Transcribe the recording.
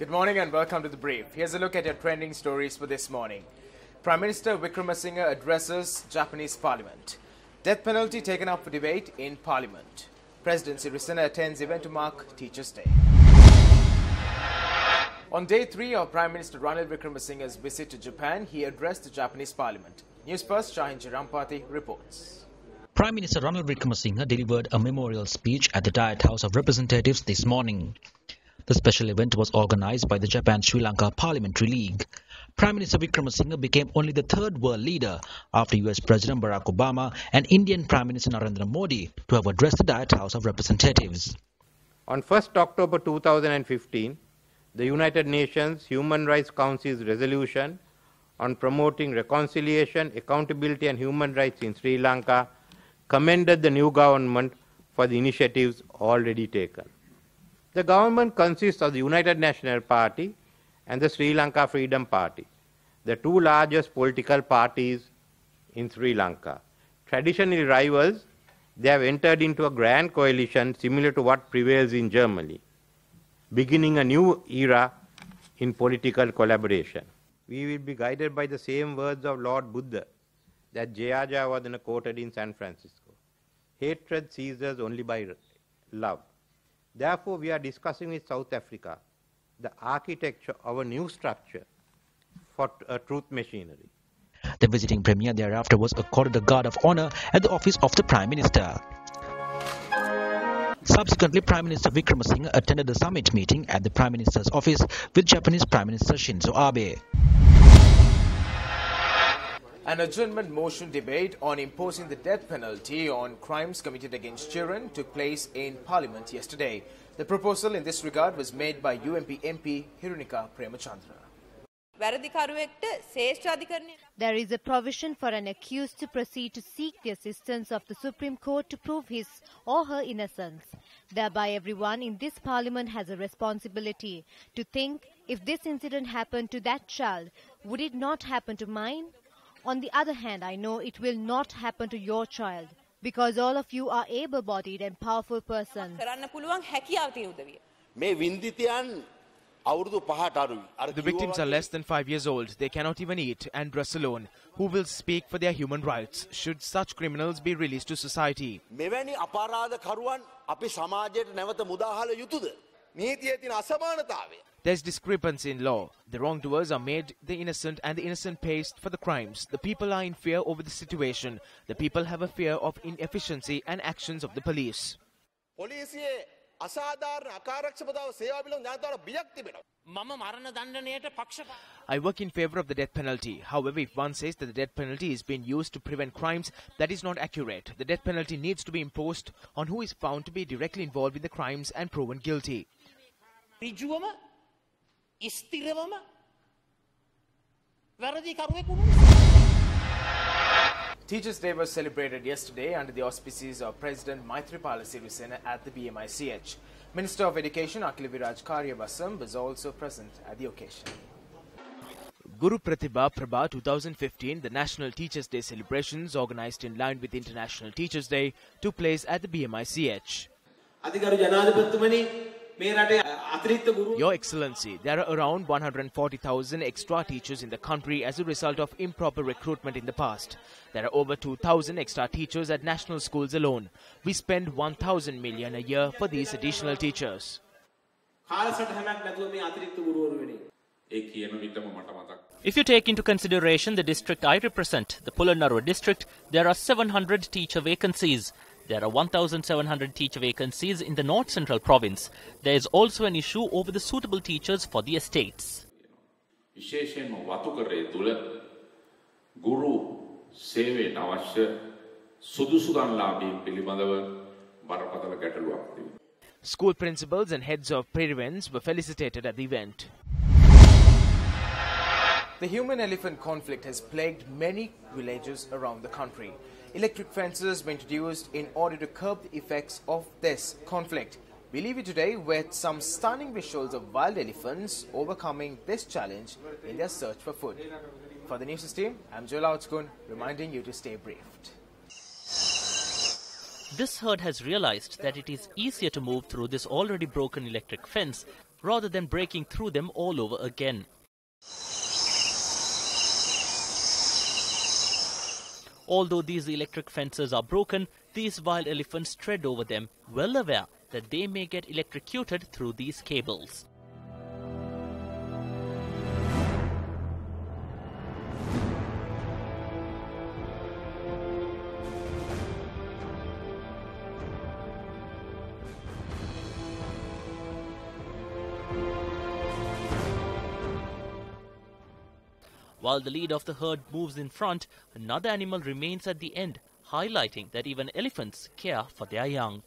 Good morning and welcome to The Brief. Here's a look at your trending stories for this morning. Prime Minister Wickremesinghe addresses Japanese Parliament. Death penalty taken up for debate in Parliament. President Sirisena attends event to mark Teachers' Day. On day 3 of Prime Minister Ranil Wickremesinghe's visit to Japan, he addressed the Japanese Parliament. Newsfirst.lk reports. Prime Minister Ranil Wickremesinghe delivered a memorial speech at the Diet House of Representatives this morning. The special event was organized by the Japan-Sri Lanka Parliamentary League. Prime Minister Wickremesinghe became only the third world leader after US President Barack Obama and Indian Prime Minister Narendra Modi to have addressed the Diet House of Representatives. On 1st October 2015, the United Nations Human Rights Council's resolution on promoting reconciliation, accountability and human rights in Sri Lanka commended the new government for the initiatives already taken. The government consists of the United National Party and the Sri Lanka Freedom Party, the two largest political parties in Sri Lanka. Traditionally rivals, they have entered into a grand coalition similar to what prevails in Germany, beginning a new era in political collaboration. We will be guided by the same words of Lord Buddha that Jaya Jayawardena quoted in San Francisco. Hatred ceases only by love. Therefore, we are discussing with South Africa the architecture of a new structure for truth machinery. The visiting Premier thereafter was accorded the Guard of Honour at the office of the Prime Minister. Subsequently, Prime Minister Wickremesinghe attended the summit meeting at the Prime Minister's office with Japanese Prime Minister Shinzo Abe. An adjournment motion debate on imposing the death penalty on crimes committed against children took place in Parliament yesterday. The proposal in this regard was made by UMP MP Hirunika Premachandra. There is a provision for an accused to proceed to seek the assistance of the Supreme Court to prove his or her innocence. Thereby everyone in this Parliament has a responsibility to think, if this incident happened to that child, would it not happen to mine? On the other hand, I know it will not happen to your child, because all of you are able-bodied and powerful persons. The victims are less than 5 years old. They cannot even eat and dress alone. Who will speak for their human rights? Should such criminals be released to society? There's discrepancy in law. The wrongdoers are made the innocent and the innocent pays for the crimes. The people are in fear over the situation. The people have a fear of inefficiency and actions of the police. I work in favor of the death penalty. However, if one says that the death penalty is being used to prevent crimes, that is not accurate. The death penalty needs to be imposed on who is found to be directly involved in the crimes and proven guilty. Teachers' Day was celebrated yesterday under the auspices of President Maithripala Sirisena at the BMICH. Minister of Education Akhil Viraj Karyavasam was also present at the occasion. Guru Pratibha Prabha 2015, the National Teachers' Day celebrations organized in line with International Teachers' Day, took place at the BMICH. Your Excellency, there are around 140,000 extra teachers in the country as a result of improper recruitment in the past. There are over 2,000 extra teachers at national schools alone. We spend 1,000 million a year for these additional teachers. If you take into consideration the district I represent, the Polonnaruwa district, there are 700 teacher vacancies. There are 1,700 teacher vacancies in the North Central province. There is also an issue over the suitable teachers for the estates. School principals and heads of Perivens were felicitated at the event. The human-elephant conflict has plagued many villages around the country. Electric fences were introduced in order to curb the effects of this conflict. We leave you today with some stunning visuals of wild elephants overcoming this challenge in their search for food. For the Newsfirst team, I'm Joel Outskun, reminding you to stay briefed. This herd has realized that it is easier to move through this already broken electric fence rather than breaking through them all over again. Although these electric fences are broken, these wild elephants tread over them, well aware that they may get electrocuted through these cables. While the lead of the herd moves in front, another animal remains at the end, highlighting that even elephants care for their young.